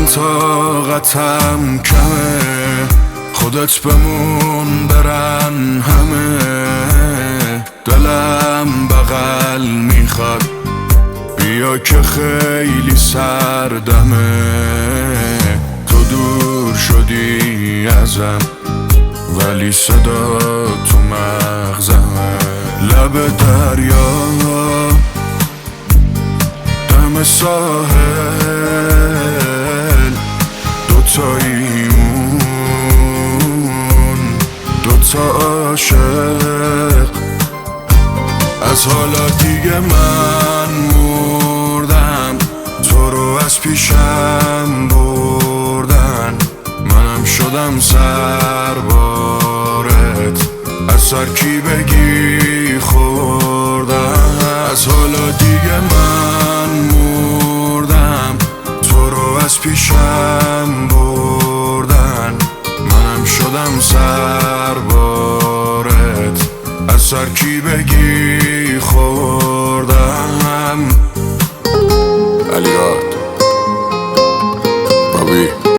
من طاقتم کمه، خودت بمون برن همه. دلم بغل میخواد بیا که خیلی سردمه. تو دور شدی ازم ولی صدا تو مغزمه. لب دریا دم ساحل، دوتاییمون دوتا عاشق. از حالا دیگه من مردم، تو رو از پیشم بردن. منم شدم سربارت، از سر کی بگی خوردم. از حالا دیگه من مردم، تو رو از پیشم بردن. منم شدم سربارت، از سر کی بگی خوردم.